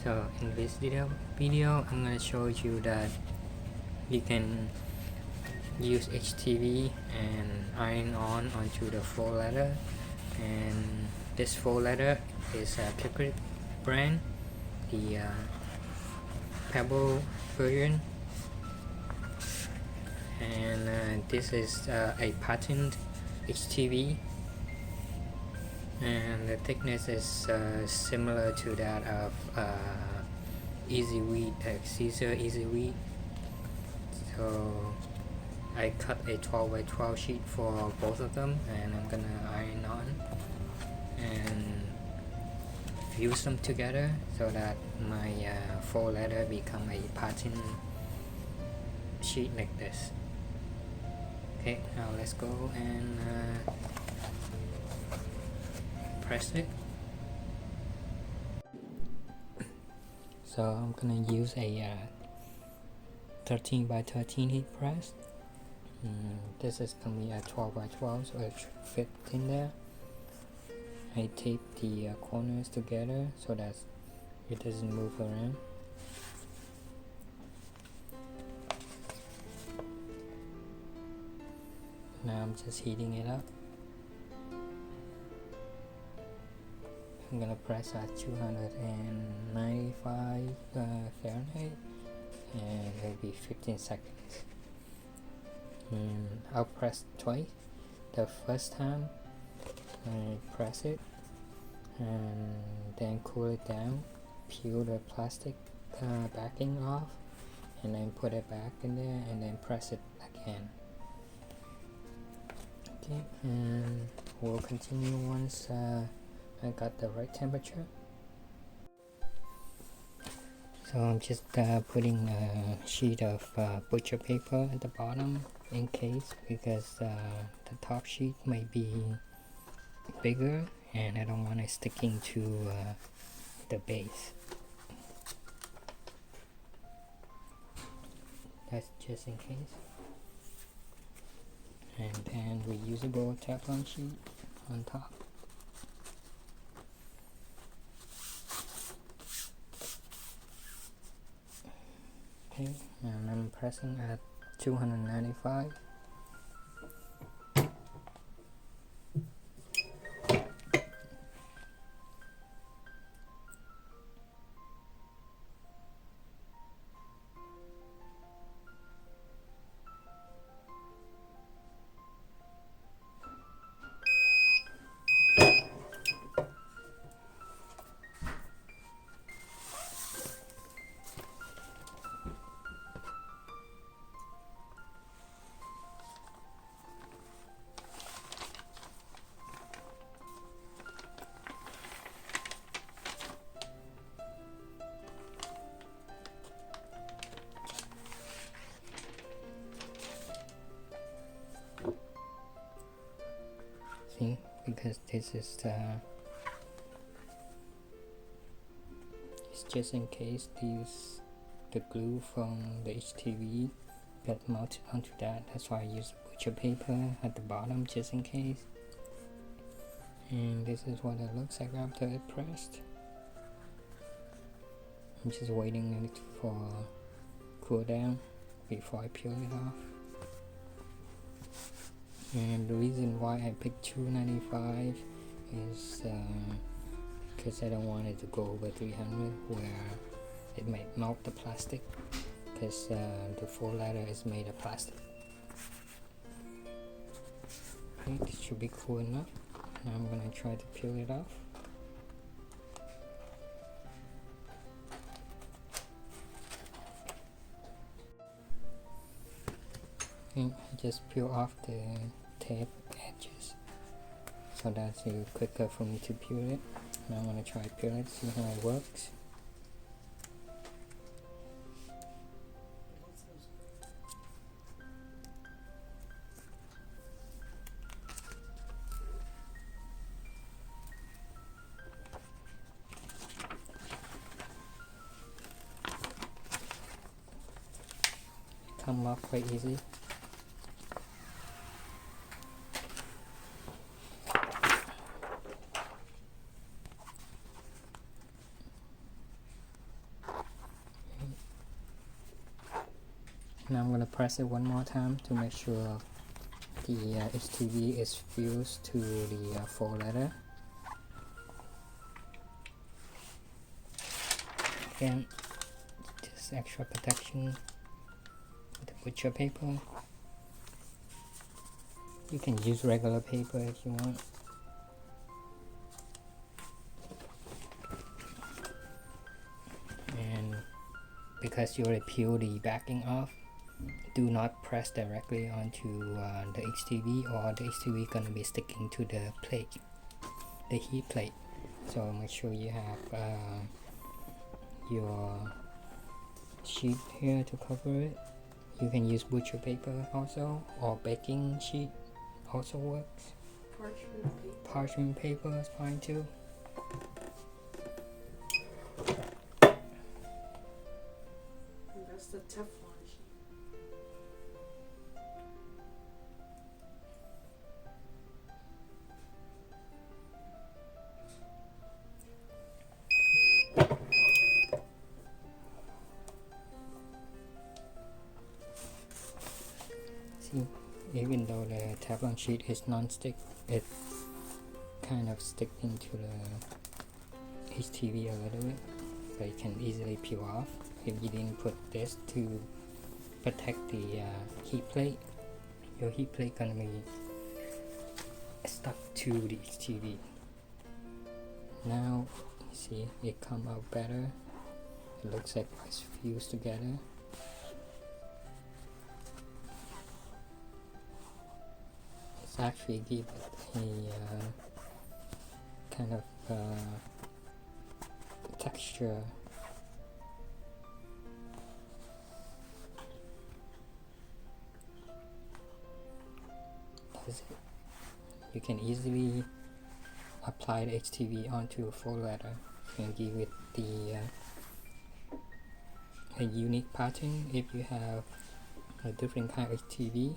So in this video I'm gonna show you that you can use HTV and iron on onto the faux leather, and this faux leather is a Picrit brand, the pebble version, and this is a patent HTV, and the thickness is similar to that of Easy Wheat, Caesar Easy Wheat. So I cut a 12 by 12 sheet for both of them, and I'm gonna iron on and fuse them together so that my faux leather become a pattern sheet like this. Okay, now let's go and press it. So I'm gonna use a 13 by 13 heat press. This is gonna be a 12 by 12, so it should fit in there. I tape the corners together so that it doesn't move around. Now I'm just heating it up. I'm gonna press at 295 Fahrenheit, and it'll be 15 seconds. I'll press twice. The first time I press it and then cool it down, peel the plastic backing off, and then put it back in there, and then press it again. Okay, and we'll continue once I got the right temperature. So I'm just putting a sheet of butcher paper at the bottom in case, because the top sheet might be bigger and I don't want it sticking to the base. That's just in case. And then reusable Teflon sheet on top. Okay, and I'm pressing at 295. See, because this is it's just in case the glue from the HTV got mounted onto that. That's why I use butcher paper at the bottom just in case. And this is what it looks like after it pressed. I'm just waiting it for cool down before I peel it off. And the reason why I picked 295 is because I don't want it to go over 300 where it might melt the plastic, because the faux leather is made of plastic. Okay, it should be cool enough. Now I'm gonna try to peel it off. Okay, just peel off the tape edges so that's quicker for me to peel it. Now I'm gonna try to peel it, see how it works. Come off quite easy. Now I'm going to press it one more time to make sure the HTV is fused to the faux letter. Again, just extra protection with the butcher paper. You can use regular paper if you want. And because you already peel the backing off, do not press directly onto the HTV, or the HTV gonna be sticking to the plate, the heat plate. So make sure you have your sheet here to cover it. You can use butcher paper also, or baking sheet also works. Parchment paper is fine too. That's the Teflon sheet. See, even though the Teflon sheet is non-stick, it kind of stick into the HTV a little bit, so it can easily peel off if you didn't put this to protect the heat plate. Your heat plate gonna be stuck to the HTV. Now you see it come out better. It looks like it's fused together. It's actually give it a kind of texture. That's it. You can easily apply the HTV onto a faux leather and give it the a unique pattern. If you have a different kind of HTV,